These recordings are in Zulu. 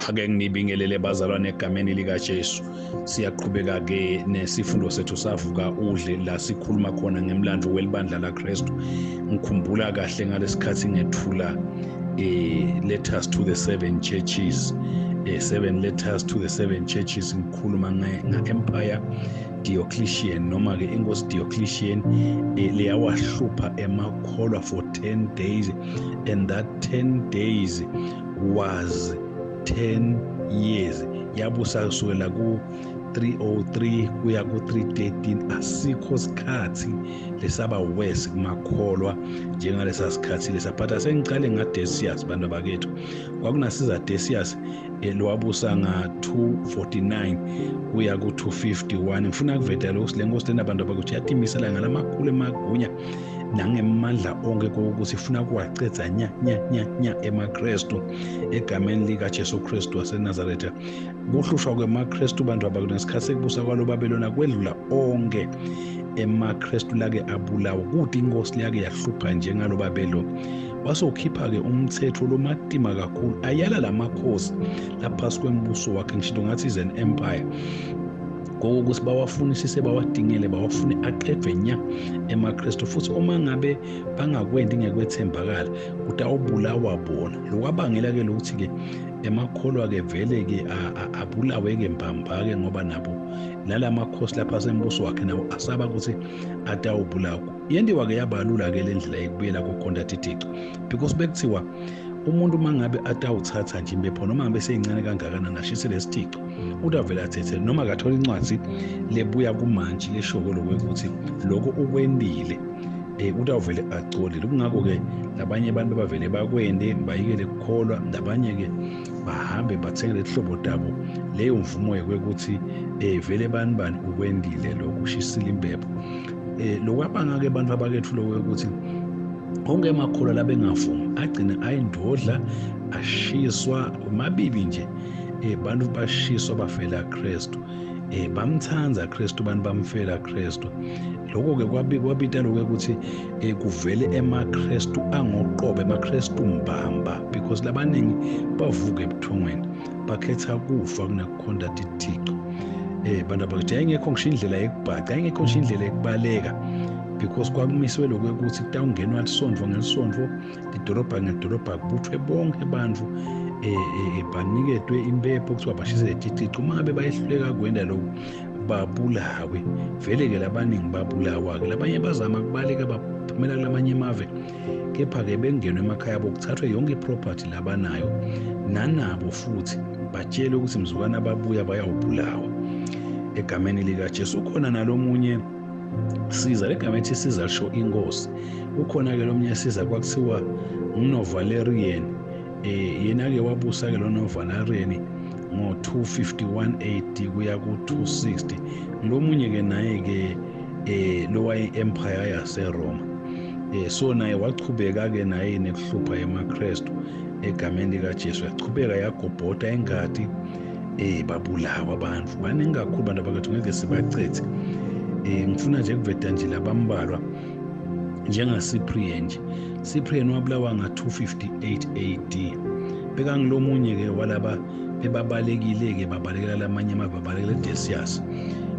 Ake ngibingelele bazalwane egameni lika Jesu. Siyaqhubeka ke nesifundo sethu savuka udle la sikhuluma khona ngemlando welibandla laKristu. Ngikhumbula kahle ngalesikhathi ngethula letters to the seven churches. Seven letters to the seven churches ngikhuluma nge-Empire Diocletian noma ke inkosi Diocletian leyawahlupha emakholwa for 10 days, and that 10 days was 10 years. Yabusa kusukela ku 303 kuya ku 313. Asikho sikhathi lesaba west kumakholwa njengalesa sikhathi lesaphatha. Sengicale ngaDecius bantu bakethu, kwakunasiza Decius lowabusa nga 249 kuya ku 251. Ngifuna kuveta lokho silenkosi lena bantu bakethu yatimisela ngalamakhulu emagunya nangemandla onke kokuthi ifuna kuwacedza nya emaKristu egameni lika Jesu Kristu waseNazaretha. Kuhlushwa kwemaKristu bantu abakho ngesikhathi sekubusa kwalo Babelona kwedlula onke emaKristu lake abulawa, kuthi inkosi yake yahlupha njengalo Babelona. Wasokhipha ke umthetho lomatima kakhulu, ayala lamakhosi laphasi kwembuso wakhe, ngisho ngathi is an empire, kokuthi bawafunisise bawadingele bawafune aqedwe nya emaKristu. Futhi uma ngabe bangakwendi ngekwethembakala ukuthi awubulawa bona, lokwabangela ke lokuthi ke emakholwa ke vele ke abulawe ke mbamba ke ngoba nabo nalamakhosi lapha sembuso wakhe nawo asaba ukuthi atawubulawa. Yendiwa ke yabalula ke lendlela ekubuyela kokhonda tithixo, because bekuthiwa umuntu mangabe atawuthatha nje impepho noma ngabe seyincane kangakanani ashise lesithixo utavela athethe noma akathola incwadi lebuya kumantshi leshoko lokuthi lokho ukwendile utawuvele acole. Kungakho ke labanye abantu bavele bakwende bayikele kukholwa, labanye ke bahambe bathengele ihlobo dabo leyo mvumo yokuthi vele bani ukwendile lokushisila impepho. Lokwabanga ke abantu abakethu lokuthi onke emakholwa labengavumi agcina ayindodla ashiswa umabibi nje. Bantu bashiswa bafela Kristu, bamthanza Kristu, bantu bamfela Kristu. Lokho ke kwabita lokho ukuthi kuvele emaKristu angoqobo, emaKristu mbamba, because labaningi bavuka ebuthongweni bakhetha kufa kunakukhonda tithixo. Bantu abakuthi ayingekho ngisho indlela yekubhaca, ayingekho ngisho indlela yekubaleka, because kwakumiswe lokho ukuthi kutawungenwa lisondvo ngelisondvo, lidolobha ngedolobha, kubuthwe bonke bantu baniketwe impepho kuthiwa bashise tithixo. Uma ngabe bayehluleka kwenda lokho babulawe. Vele ke labaningi babulawa ke, labanye bazama kubaleka baphumela kulamanye amave, kepha ke bengenwe emakhaya abo kuthathwe yonke iproperty labanayo, nanabo futhi batshele ukuthi mzukwana babuya bayawubulawa egameni lika Jesu. Ukhona nalomunye siza legama ethi siza lisho inkosi. Ukhona ke lomunye siza kwakuthiwa uNovalerian, yena ke wabusa ke lo Novalerian ngo 251 AD kuya ku 260. Lomunye ke naye ke lo waye empire yaseRoma. So naye wachubeka ke naye nekuhlupha emaKristu egameni lika Jesu. Yachubeka yagobhoda engathi babulawa abantu baningi kakhulu bantu abakethu, ngeke sibacethe. Ngifuna nje kuveta nje labambalwa njengaCyprian nje. Cyprian wabulawa nga 258 AD. Beka ngilomunye ke walaba bebabalekile ke babalekela lamanye babalekela Decius.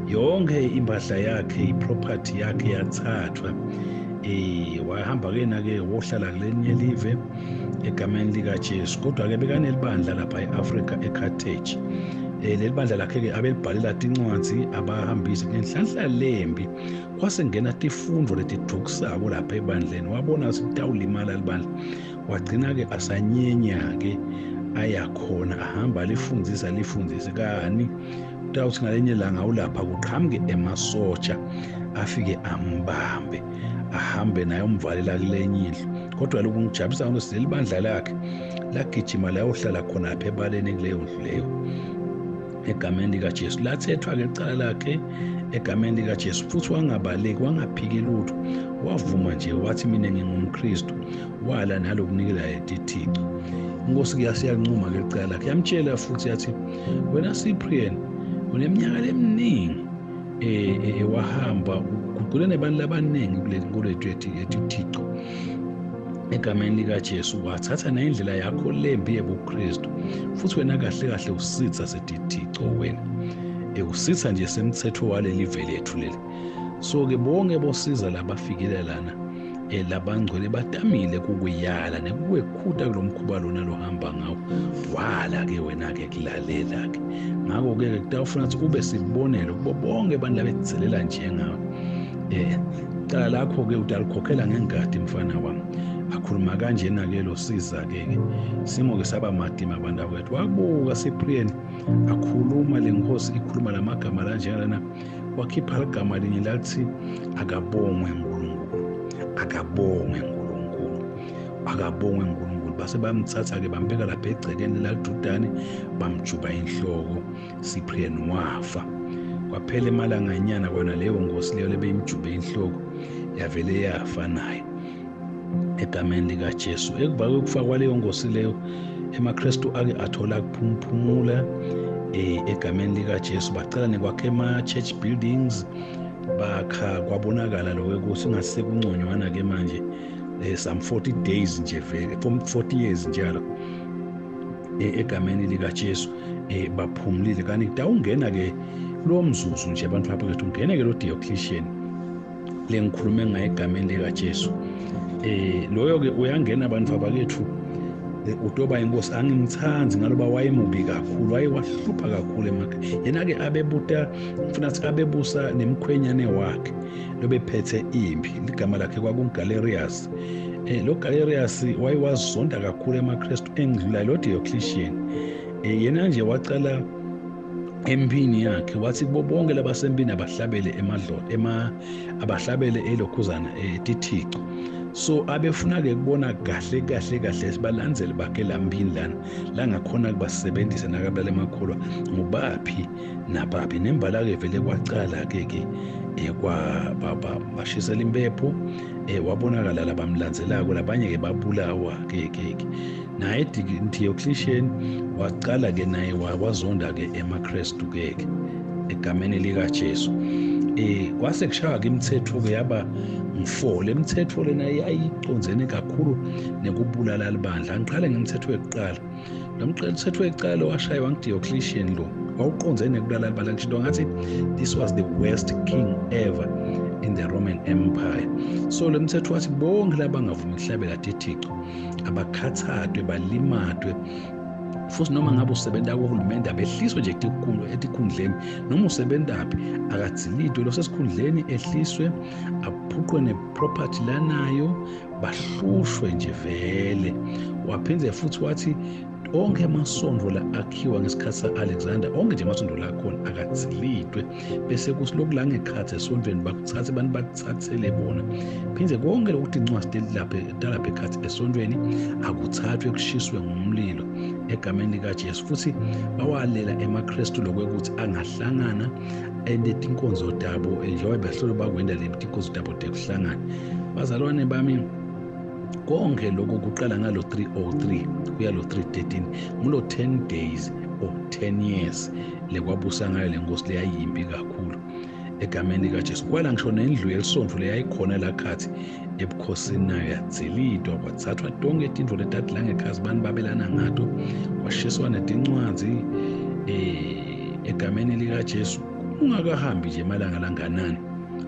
Yonke impahla yakhe, iproperty yakhe yathathwa. Wahamba ke na ke wohlala kulenye live egameni lika Jesu. Kodwa ke beka nelibandla lapha eAfrica eCarthage. Leli bandla lakhe ke abelibhalela incwadi abahambisi ngenhlanhla lembi. Kwasengena tifundo letidukusako lapha ebandleni, wabona ukuthi tawulimala libandla, wagcina ke asanyenya ke ayakhona ahamba lifundzise kani utawuthi ngalenye langa ulapha kuqhamuke emasotsha afike ambambe ahambe naye umvalela kulenye indlu. Kodwa lokhu ngijabulisa ukuthi leli bandla lakhe lagijima layohlala khona lapha ebaleni kuleyo ndlu leyo egameni lika Jesu. Lathethwa ke icala lakhe egameni lika Jesu, futhi wangabaleki wangaphiki lutho, wavuma nje wathi mina ngingumKristu, wala nalokunikela tithixo. Inkosi ke yasiyancuma ke icala lakhe, yamtshela futhi yathi wena Cyprian uneminyaka eminingi wahamba kuqule nebantu abaningi kuleli nkolo yethu etithixo. egameni likaJesu wathatha nendlela yakho lembi yobuKristu futhi wena kahle kahle usitha sedithixo wena usitha nje semthetho waleli vele lethu leli. So ke bonke bosiza labafikile lana labangcwele batamile kukuyala nekukwekhuta kulomkhuba lona lohamba ngawo wala ke wena ke kulalela ke ngakho ke kutawufuna ukuthi ube sibonelo kubo bonke abantu labethizelela njengawe cala lakho ke utalikhokhela ngengadi mfana wami akhuluma kanjena ke lo siza ke simo ke saba madima abantu kwethu wabuka Cyprian akhuluma lenkosi ikhuluma lamagama lanjena wakhipha igama linye lathi akabongwe uNkulunkulu base bamthatha ke bambeka lapha egcekeni laJudani bamjuba inhloko Cyprian wafa kwaphela emalanganyana kwana leyo ngosi leyo lebeyimjube inhloko yavele yafa naye egameni likaJesu. Ekuba ukufa kwaleyo ngosi leyo emaKristu ake athola ukuphumula egameni likaJesu bacala nekwakhe ama-church buildings bakha kwabonakala lokho ukuthi ngase kunconywana ke manje some 40 days nje vele 40 years njalo egameni likaJesu baphumulile kanti kutawungena ke lo mzuzu nje abantu lapha kethu ungene ke lo Diocletian lengikhulume ngaye egameni likaJesu loyo ke uyangena abantu abakethu utoba inkosi angimthanzi ngaloba wayemubi kakhulu wayewahlupha kakhulu emakhaya yena ke abebuta ufuna ukuthi abebusa nemkhwenyane wakhe lobephethe impi igama lakhe kwakunGalerius lo Galerius wayewazonda kakhulu emaKristu engidlula lo Diocletian yena nje wacala empini yakhe wathi kubo bonke labasempini abahlabele abahlabele elokhuzana etithixo. So abefuna ke kubona kahle sibalandzele bakhe lambini lana la ngakhona kubasebenzisa nakabala emakholwa ngubaphi nabaphi nembala ke vele kwacala ke kwa bashisela impepho wabonakala labamlandzelako labanye ke babulawa ke naye Diocletian waqala ke naye wazonda ke emaKristu ke egameni likaJesu. Kwase kushaya ke imithetho ke yaba ngifole imithetho lena yayiconzene kakhulu nekubulala libandla. Ngiqala ngemithetho yokuqala. Lo mthetho wokuqala washaywa nguDiocletian lo wawuqonzene nekubulala libandla ngisho ngathi this was the worst king ever in the Roman Empire. So lo mthetho wathi bonke labangavumi ukuhlabela uThixo abakhathadwe balimadwe futhi noma ngabe usebenza kuhulumende abehliswe nje etikhundleni noma usebenzaphi akadzilidwe lo sesikhundleni ehliswe aphuqwe neproperty lanayo bahlushwe nje vele. Waphinde futhi wathi onke amasondlo la akhiwa ngesikhathi sa-Alexander onke nje amasondlo la khona akadzilidwe bese kusilokhu la ngekhathi esondweni bakuthathe abantu bakuthathele bona phinde konke lokuthi incwadi lapha ekhathi esondweni akuthathwe kushiswe ngumlilo egameni likaJesu futhi bawalela emaKristu lokwekuthi angahlangana endetinkonzo dabo njengoba behlolo bakwenda letinkonzo dabo tekuhlangana. Bazalwane bami konke lokho kuqala ngalo 303 kuya lo 313 mulo 10 days or 10 years lekwabusa ngayo lenkosi leyayimbi kakhulu egameni likaJesu. Kwala ngisho nendlu yelisondlo leyayikhona lakhathi ebukhosini nayo yadzilidwa kwathathwa tonke tintfo letati la ngekhazi abantu babelana ngato kwashiswa netincwadzi egameni likaJesu. Ungakahambi nje malanga langanani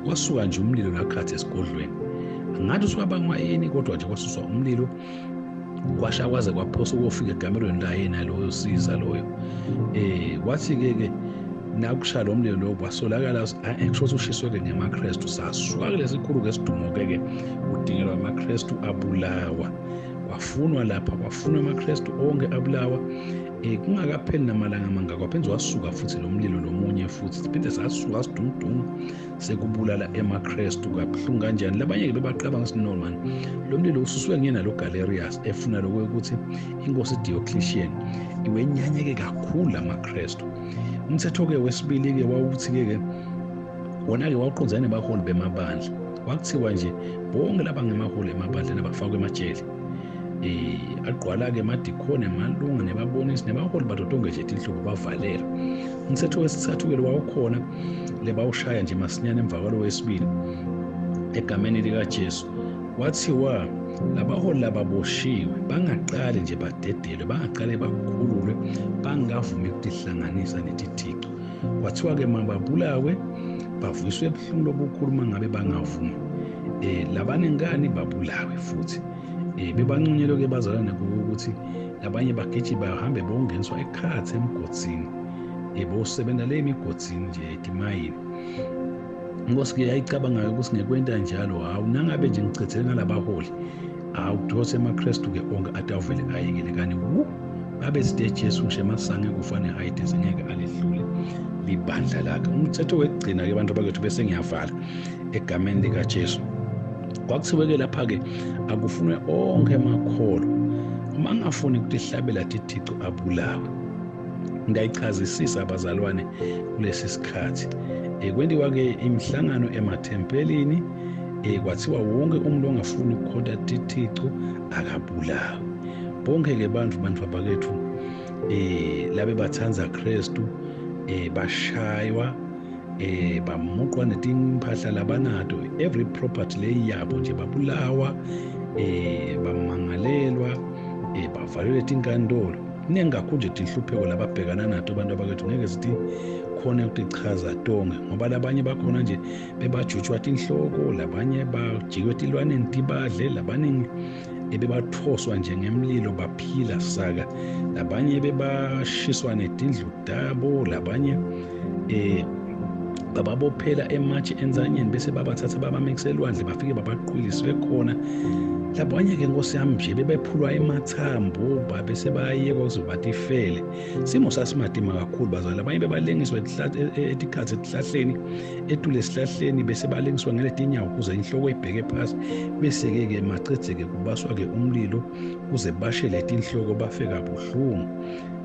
kwasuka nje umlilo lakhathi esigodlweni ngathi uswabangwa yini kodwa nje kwasuswa umlilo kwasha kwaze kwaphosa ukufika egamelweni la yena loyo siza loyo wathi ke nakusha lo mlilo lo kwasolakala ngisho ushiswe ke ngemaKristu sasuka kulesikhulu ngesidumo ke udingelwa amaKristu abulawa kwafunwa lapha kwafunwa amaKristu onke abulawa kungakapheli namalanga manga kwaphenze wasuka futhi lo mlilo lomunye futhi siphinde sasuka sidumdum sekubulala emaKristu kabuhlungu kanjani. Labanye ke bebaqaba ngesinormal lo mlilo ususwe ngena lo Galerius efuna lokho ukuthi inkosi Diocletian iwenyanyeke kakhulu amaKristu. Umthetho ke wesibili ke wawuthi ke wona ke waqonzana nebaholi bemabandla wakuthiwa nje bonke labangemaholi emabandla nabafakwe emajele aqwala ke emadikoni emalunga nebabonisi nebaholi badotonge nje inhlobo bavalela. Umthetho wesithathu ke wawukhona lebawushaya nje masinyane emva kwalo wesibili egameni likaJesu wathiwa labaholi lababoshiwe bangaqali nje badedelwe, bangaqale bakhululwe, bangavumi ukutihlanganisa netithixo. Kwathiwa-ke mababulawe bavuyiswe ebuhlungu lobukhulu mangabe bangavumi labanengane babulawe futhi. Bebancunyelwe-ke bazalwane ukuthi labanye bagiji bahambe bongeniswa ekhathe emgodini, bosebenza le emigodini nje etimayini. Inkosi-ke yayicabangayo ukuthi ngekwenta njalo, hawu nangabe nje ngichithele ngalabaholi, hawu kudose emakrestu-ke onke atawuvele ayekele kani babethi Jesu ngisho emasange kufane hayide sengeke alihlule libandla lakhe. Umthetho wekugcina-ke abantu bakethu bese ngiyavala egameni likaJesu. Kwakuthiwe-ke lapha-ke akufunwe onke emakholo, uma angafuni ukutihlabela thithixo abulawe. Ndayichazisisa abazalwane kulesi sikhathi. Kwendiwa-ke imihlangano emathempelini, kwathiwa wonke umuntu ongafuni ukukhonza thithixo akabulawe. Bonke-ke bantu bakethu labe bathanza Kristu bashaywa, bamuqwa netimpahla labanato, every property leyi yabo nje babulawa, bamangalelwa, bavalelwe tinkantolo. Nengakhulu nje tinhlupheko lababhekana nato abantu abakethu, ngeke sithi khona ukuchaza tonke, ngoba labanye bakhona nje bebajutshwa tinhloko, labanye bajikwe tilwaneni tibadle, labanye bebathoswa nje ngemlilo baphila saka, labanye bebashiswa netindlu dabo, labanye bababophela ematshi enzanyeni bese babathatha babamekise elwandle bafike babaqwiliswe khona. Labanye-ke Nkosi yami nje bebephulwa emathambo bese bayekwa ukuze batifele. Simo sasimadima kakhulu bazalwane. Abanye bebalengiswa etikhathi etihlahleni, etule esihlahleni bese balengiswa ngeletinyawo ukuze inhloko ibheke phasi, bese-ke macedze-ke kubaswa-ke umlilo kuze bashe letinhloko bafe kabuhlungu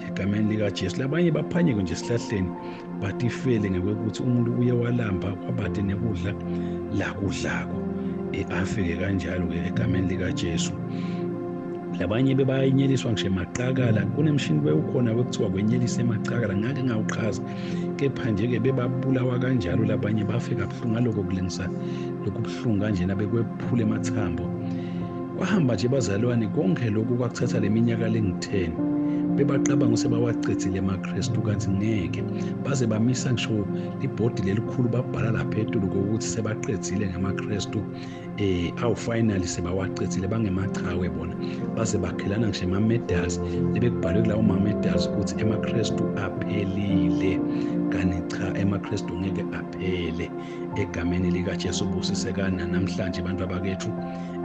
egameni likaJesu. Labanye baphanyekwe nje esihlahleni batifele ngekuthi umuntu uye walamba kwabade nekudla lakudlako, afike kanjalo-ke egameni likaJesu. Labanye bebayinyeliswa ngisho emaqakala. Kunemshini bewukhona wekuthiwa kwenyelisa emaqakala, ngake ngawuqhaza, kepha nje-ke bebabulawa kanjalo. Labanye bafe kabuhlungu ngalokho kulengisa lokhu buhlungu kanjena bekwephula emathambo. Kwahamba nje bazalwane, konke lokhu kwakuthatha leminyaka lengu-10. Bebaqabanga ukuthi bawachithile emakrestu, kanti ngeke. Baze bamisa ngisho ibhodi lelikhulu babhala lapha etulu ukuthi sebaqedzile ngamakrestu, finally sebawachithile, bangemachawe bona. Baze bakhelana ngisho ama-medals, lebekubhalwe kulawo ma-medals ukuthi emakrestu aphelile. Kanti cha, emakrestu ngeke aphele. Egameni likaJesu busisekana namhlanje abantu abakethu,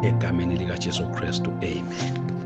egameni likaJesu Kristu, amen.